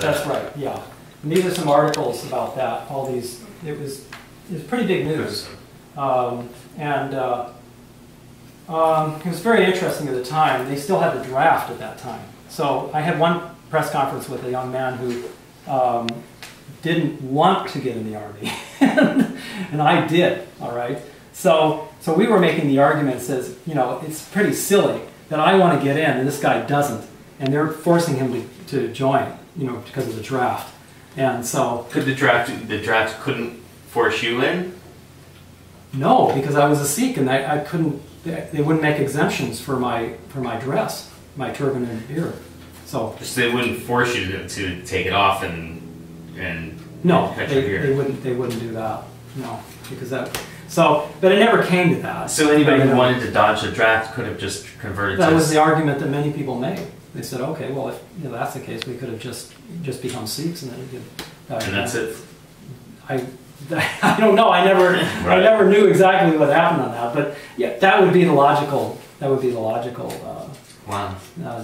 That's right, yeah. And these are some articles about that. All these, it was pretty big news. It was very interesting at the time. They still had the draft at that time. So I had one press conference with a young man who didn't want to get in the Army, and I did, all right? So we were making the argument that says, you know, it's pretty silly that I want to get in and this guy doesn't, and they're forcing him to join, you know, because of the draft. And so... Could the draft couldn't force you in? No, because I was a Sikh and I couldn't, they wouldn't make exemptions for my dress, my turban and beard. So they wouldn't force you to take it off and no, they wouldn't do that. No, because that. So, but it never came to that. So anybody who wanted to dodge the draft could have just converted. That was the argument that many people made. They said, okay, well, if you know, that's the case, we could have just become Sikhs and then and that's it. I don't know. I never knew exactly what happened on that, but yeah, that would be the logical. Wow.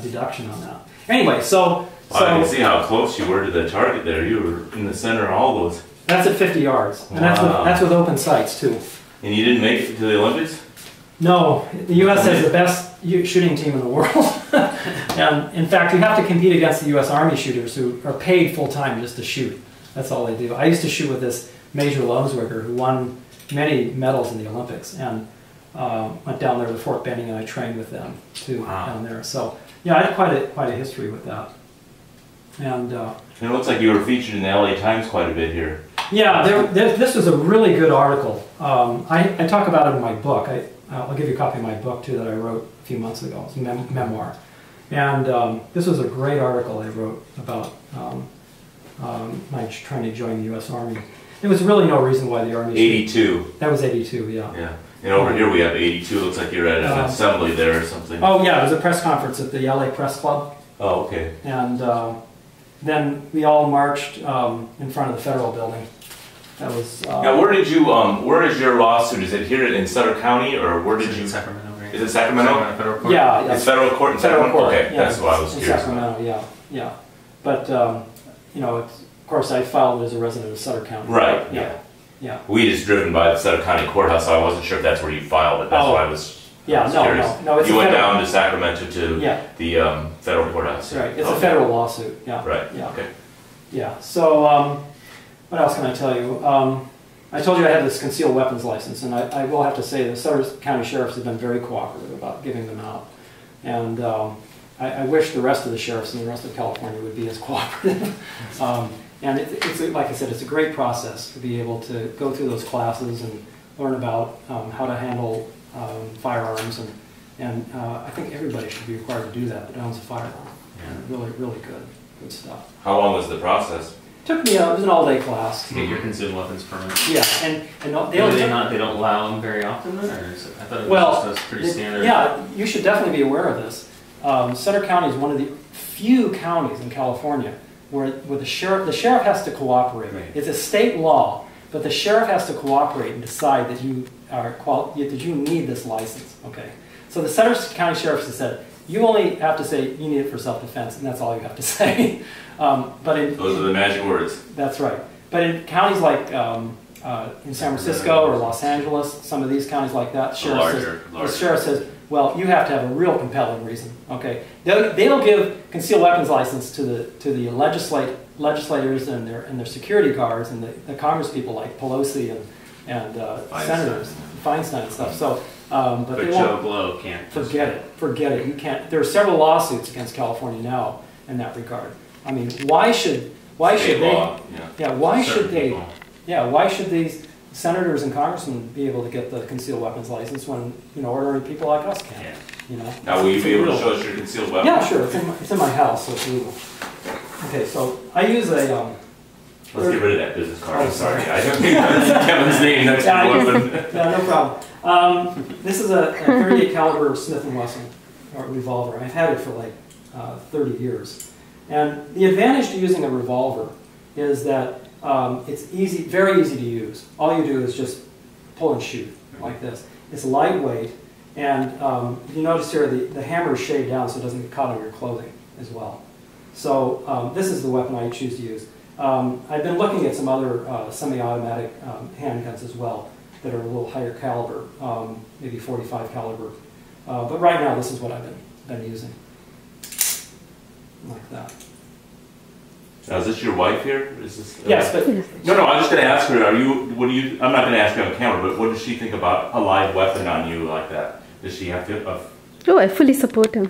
Deduction on that. Anyway, so I can see how close you were to the target there. You were in the center of all those. That's at 50 yards, and that's with open sights too. And you didn't make it to the Olympics? No, the U.S. has the best shooting team in the world. And in fact, you have to compete against the U.S. Army shooters who are paid full time just to shoot. That's all they do. I used to shoot with this Major Lomswicker who won many medals in the Olympics, and went down there to Fort Benning, and I trained with them too down there. So yeah, I had quite a history with that. And it looks like you were featured in the LA Times quite a bit here. Yeah, this was a really good article. I talk about it in my book. I'll give you a copy of my book too that I wrote a few months ago. It's a memoir. And this was a great article I wrote about my trying to join the U.S. Army. There was really no reason why the Army... 82. That was 82, yeah. Yeah. And over here we have 82. Looks like you're at an assembly there or something. Oh yeah, it was a press conference at the LA Press Club. Oh, okay. And then we all marched in front of the federal building. That was... now where did you, where is your lawsuit? Is it here in Sutter County, or where did you... Sacramento, right? Is it Sacramento? Sacramento Federal Court? Yeah. It's federal court in Sacramento? Okay, yeah, that's what I was curious about. Sacramento, yeah. But, you know, of course I filed as a resident of Sutter County. Right, yeah. We just driven by the Sutter County Courthouse, so I wasn't sure if that's where you filed it. That's why I was curious. No. It's you went down to Sacramento to the federal courthouse. Right, it's a federal lawsuit, yeah. Right, yeah. okay. Yeah, so what else can I tell you? I told you I have this concealed weapons license, and I will have to say the Sutter County Sheriffs have been very cooperative about giving them out. And I wish the rest of the sheriffs in the rest of California would be as cooperative. And it's like I said, it's a great process to be able to go through those classes and learn about how to handle firearms, and I think everybody should be required to do that that owns a firearm. Yeah. Really good stuff. How long was the process? It took me, it was an all-day class. To get your concealed weapons permit? Yeah, and they don't allow them very often then, or is it, I thought it was just pretty standard. Yeah, you should definitely be aware of this. Sutter County is one of the few counties in California where the sheriff has to cooperate. Right. It's a state law, but the sheriff has to cooperate and decide that you need this license. Okay, so the Sutter County Sheriff has said you only have to say you need it for self-defense, and that's all you have to say. But those are the magic words. That's right. But in counties like in San Francisco or Los Angeles, some of these counties like that, the sheriff says, well, you have to have a real compelling reason. Okay, they'll give concealed weapons license to the legislators and their security guards and the Congress people like Pelosi and senators, Feinstein and stuff. So, but they Joe won't. Blow can't. Forget it. You can't. There are several lawsuits against California now in that regard. I mean, why should they? Yeah, why should they? Yeah, why should these senators and congressmen be able to get the concealed weapons license when ordinary people like us can't? Yeah. Now, will you be able to show us your concealed weapon? Yeah, sure. It's in my house, so it's legal. Okay, so I use a. Let's get rid of that business card. I'm sorry. I don't think that's Kevin's name next to the weapon. Yeah, no problem. This is a 38 caliber Smith & Wesson revolver. I've had it for like 30 years. And the advantage to using a revolver is that it's easy, very easy to use. All you do is just pull and shoot like this. It's lightweight, and if you notice here, the hammer is shaved down so it doesn't get caught on your clothing as well. So this is the weapon I choose to use. I've been looking at some other semi-automatic handguns as well that are a little higher caliber, maybe 45 caliber. But right now, this is what I've been using, like that. Now, is this your wife here? Is this? Yes, but No. I was just going to ask her. I'm not going to ask her on camera, but what does she think about a live weapon on you like that? Does she have to? Oh, I fully support him.